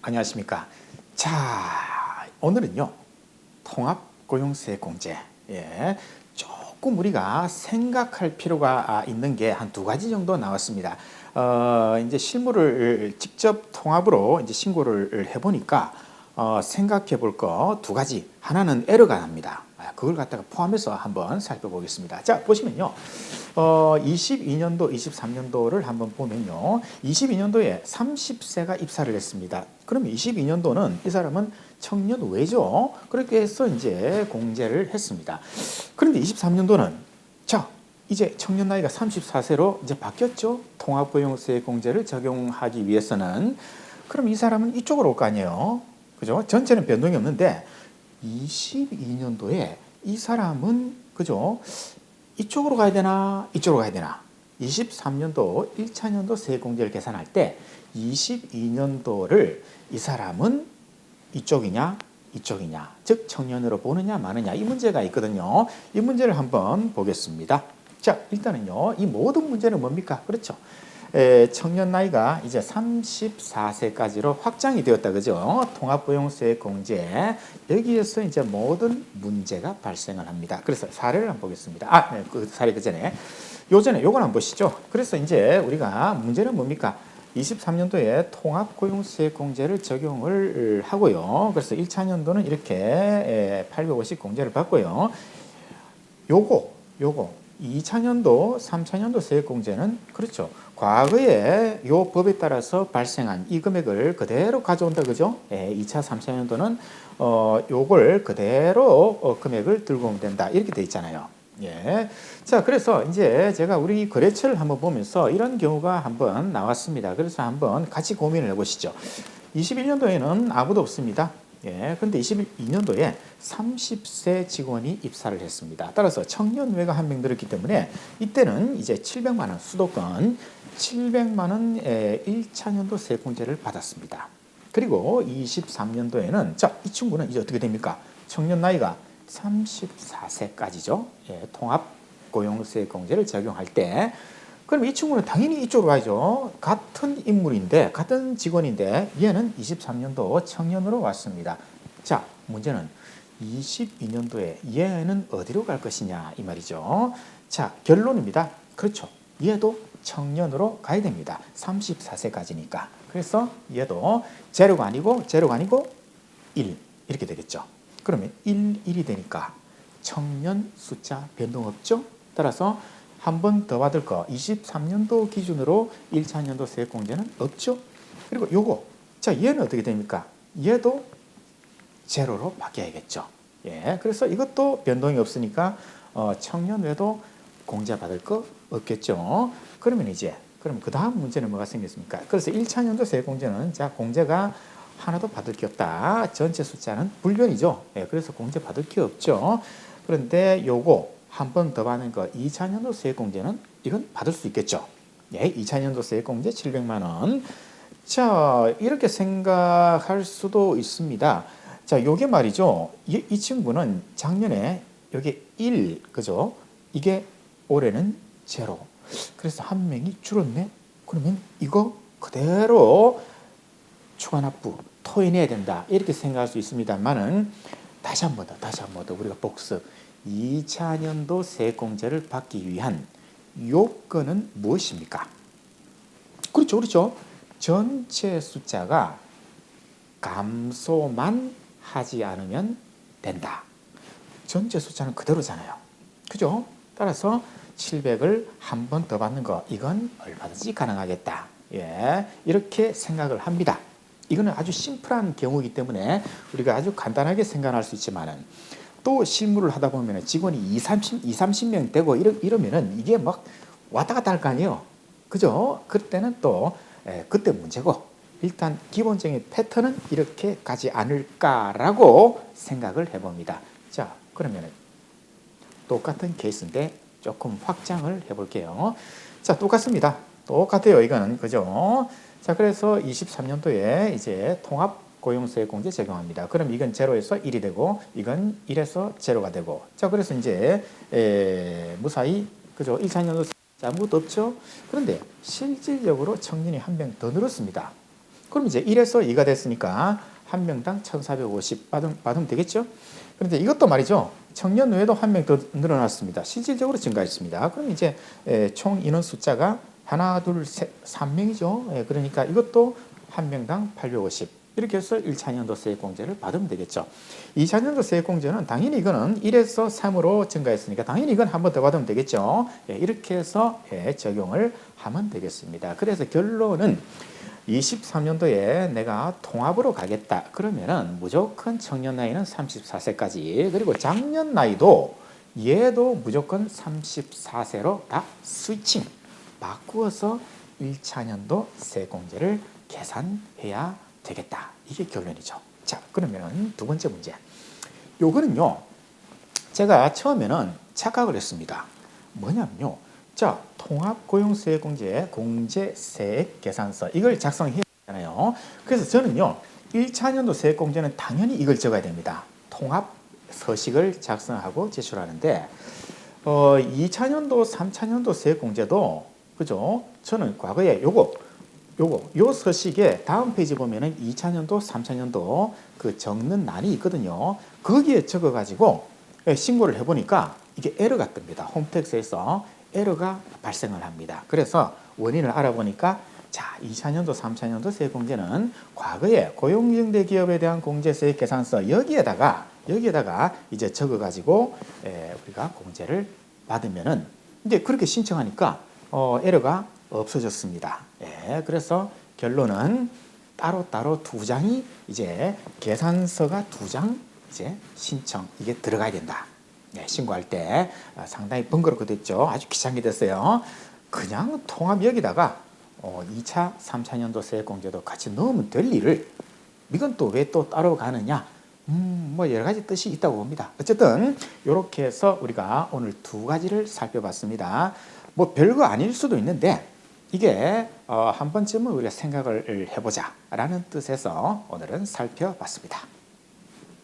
안녕하십니까. 자, 오늘은요, 통합고용세공제. 예, 조금 우리가 생각할 필요가 있는 게 한 두 가지 정도 나왔습니다. 이제 실무를 직접 통합으로 이제 신고를 해보니까 생각해 볼 거 두 가지. 하나는 에러가 납니다. 그걸 갖다가 포함해서 한번 살펴보겠습니다. 자, 보시면요. 22년도, 23년도를 한번 보면요. 22년도에 30세가 입사를 했습니다. 그러면 22년도는 이 사람은 청년 외죠. 그렇게 해서 이제 공제를 했습니다. 그런데 23년도는 자, 이제 청년 나이가 34세로 이제 바뀌었죠. 통합고용세 공제를 적용하기 위해서는. 그럼 이 사람은 이쪽으로 올 거 아니에요. 그죠? 전체는 변동이 없는데 22년도에 이 사람은 그죠? 이쪽으로 가야 되나? 이쪽으로 가야 되나? 23년도 1차년도 세공제를 계산할 때 22년도를 이 사람은 이쪽이냐? 이쪽이냐? 즉 청년으로 보느냐 마느냐 이 문제가 있거든요. 이 문제를 한번 보겠습니다. 자, 일단은요. 이 모든 문제는 뭡니까? 그렇죠. 청년 나이가 이제 34세까지로 확장이 되었다. 그죠? 통합고용세 공제. 여기에서 이제 모든 문제가 발생을 합니다. 그래서 사례를 한번 보겠습니다. 네, 그 사례 그 전에. 요전에 요걸 한번 보시죠. 그래서 이제 우리가 문제는 뭡니까? 23년도에 통합고용세 공제를 적용을 하고요. 그래서 1차년도는 이렇게 850 공제를 받고요. 요거 2차년도, 3차년도 세액공제는 그렇죠. 과거에 요 법에 따라서 발생한 이 금액을 그대로 가져온다, 그죠? 2차, 3차년도는 요걸 그대로 금액을 들고 오면 된다. 이렇게 돼 있잖아요. 예. 자, 그래서 이제 제가 우리 거래처를 한번 보면서 이런 경우가 한번 나왔습니다. 그래서 한번 같이 고민을 해보시죠. 21년도에는 아무도 없습니다. 예, 근데 22년도에 30세 직원이 입사를 했습니다. 따라서 청년외가 한 명 늘었기 때문에 이때는 이제 700만 원 수도권 700만 원의 1차년도 세공제를 받았습니다. 그리고 23년도에는 자, 이 친구는 이제 어떻게 됩니까? 청년 나이가 34세까지죠. 예, 통합 고용세공제를 적용할 때 그럼 이 친구는 당연히 이쪽으로 가야죠. 같은 인물인데, 같은 직원인데, 얘는 23년도 청년으로 왔습니다. 자, 문제는 22년도에 얘는 어디로 갈 것이냐, 이 말이죠. 자, 결론입니다. 그렇죠. 얘도 청년으로 가야 됩니다. 34세까지니까. 그래서 얘도 제로가 아니고 1. 이렇게 되겠죠. 그러면 1이 되니까 청년 숫자 변동 없죠? 따라서 한 번 더 받을 거 23년도 기준으로 1차년도 세액공제는 없죠. 그리고 요거 자 얘는 어떻게 됩니까? 얘도 제로로 바뀌어야겠죠. 예, 그래서 이것도 변동이 없으니까 청년 외도 공제 받을 거 없겠죠. 그러면 이제 그럼 그 다음 문제는 뭐가 생겼습니까? 그래서 1차년도 세액공제는 자 공제가 하나도 받을 게 없다. 전체 숫자는 불변이죠. 예, 그래서 공제 받을 게 없죠. 그런데 요거 한 번 더 받는 거 2차년도 세액공제는 이건 받을 수 있겠죠. 예, 2차년도 세액공제 700만 원. 자, 이렇게 생각할 수도 있습니다. 자, 요게 말이죠. 이 친구는 작년에 여기 1, 그죠? 이게 올해는 제로. 그래서 한 명이 줄었네. 그러면 이거 그대로 추가 납부 토해내야 된다. 이렇게 생각할 수 있습니다만은 다시 한 번 더 우리가 복습. 2차년도 세액공제를 받기 위한 요건은 무엇입니까? 그렇죠. 전체 숫자가 감소만 하지 않으면 된다. 전체 숫자는 그대로잖아요. 그죠? 따라서 700을 한 번 더 받는 거 이건 얼마든지 가능하겠다. 예, 이렇게 생각을 합니다. 이거는 아주 심플한 경우이기 때문에 우리가 아주 간단하게 생각할 수 있지만은 또 실무를 하다 보면 직원이 30명 되고 이러면은 이게 막 왔다 갔다 할 거 아니에요. 그죠? 그때는 또 그때 문제고 일단 기본적인 패턴은 이렇게 가지 않을까라고 생각을 해봅니다. 자, 그러면 똑같은 케이스인데 조금 확장을 해볼게요. 자, 똑같습니다. 똑같아요. 이거는 그죠? 자, 그래서 23년도에 이제 통합 고용세액공제 적용합니다. 그럼 이건 제로에서 1이 되고 이건 1에서 제로가 되고 자, 그래서 이제 무사히 그죠? 1차년도 아무것도 없죠. 그런데 실질적으로 청년이 한 명 더 늘었습니다. 그럼 이제 1에서 2가 됐으니까 한 명당 1,450 받으면 되겠죠? 그런데 이것도 말이죠. 청년 외에도 한 명 더 늘어났습니다. 실질적으로 증가했습니다. 그럼 이제 총 인원 숫자가 하나, 둘, 셋, 3명이죠. 그러니까 이것도 한 명당 850. 이렇게 해서 1차년도 세액공제를 받으면 되겠죠. 2차년도 세액공제는 당연히 이거는 1에서 3으로 증가했으니까 당연히 이건 한 번 더 받으면 되겠죠. 이렇게 해서 적용을 하면 되겠습니다. 그래서 결론은 23년도에 내가 통합으로 가겠다. 그러면은 무조건 청년 나이는 34세까지, 그리고 장년 나이도 얘도 무조건 34세로 다 스위칭 바꾸어서 1차년도 세공제를 계산해야 되겠다. 이게 결론이죠. 자, 그러면 두 번째 문제. 요거는요, 제가 처음에는 착각을 했습니다. 뭐냐면요, 자, 통합고용세액공제 공제세액계산서 이걸 작성해야 되잖아요. 그래서 저는요, 1차년도 세액공제는 당연히 이걸 적어야 됩니다. 통합서식을 작성하고 제출하는데 2차년도 3차년도 세액공제도 그죠? 저는 과거에 요 서식에 다음 페이지 보면은 2차년도 3차년도 그 적는 난이 있거든요. 거기에 적어가지고 신고를 해보니까 이게 에러가 뜹니다. 홈택스에서 에러가 발생을 합니다. 그래서 원인을 알아보니까 자, 2차년도 3차년도 세액공제는 과거에 고용인정대 기업에 대한 공제세액 계산서 여기에다가 이제 적어가지고 우리가 공제를 받으면은 이제 그렇게 신청하니까 에러가 없어졌습니다. 그래서 결론은 따로 두 장이 이제 계산서가 두 장 이제 신청 이게 들어가야 된다. 신고할 때 상당히 번거롭게 됐죠. 아주 귀찮게 됐어요. 그냥 통합 여기다가 2차, 3차년도 세액공제도 같이 넣으면 될 일을 이건 또 왜 또 따로 가느냐? 뭐 여러 가지 뜻이 있다고 봅니다. 어쨌든 이렇게 해서 우리가 오늘 두 가지를 살펴봤습니다. 뭐 별거 아닐 수도 있는데 이게 한 번쯤은 우리가 생각을 해보자라는 뜻에서 오늘은 살펴봤습니다.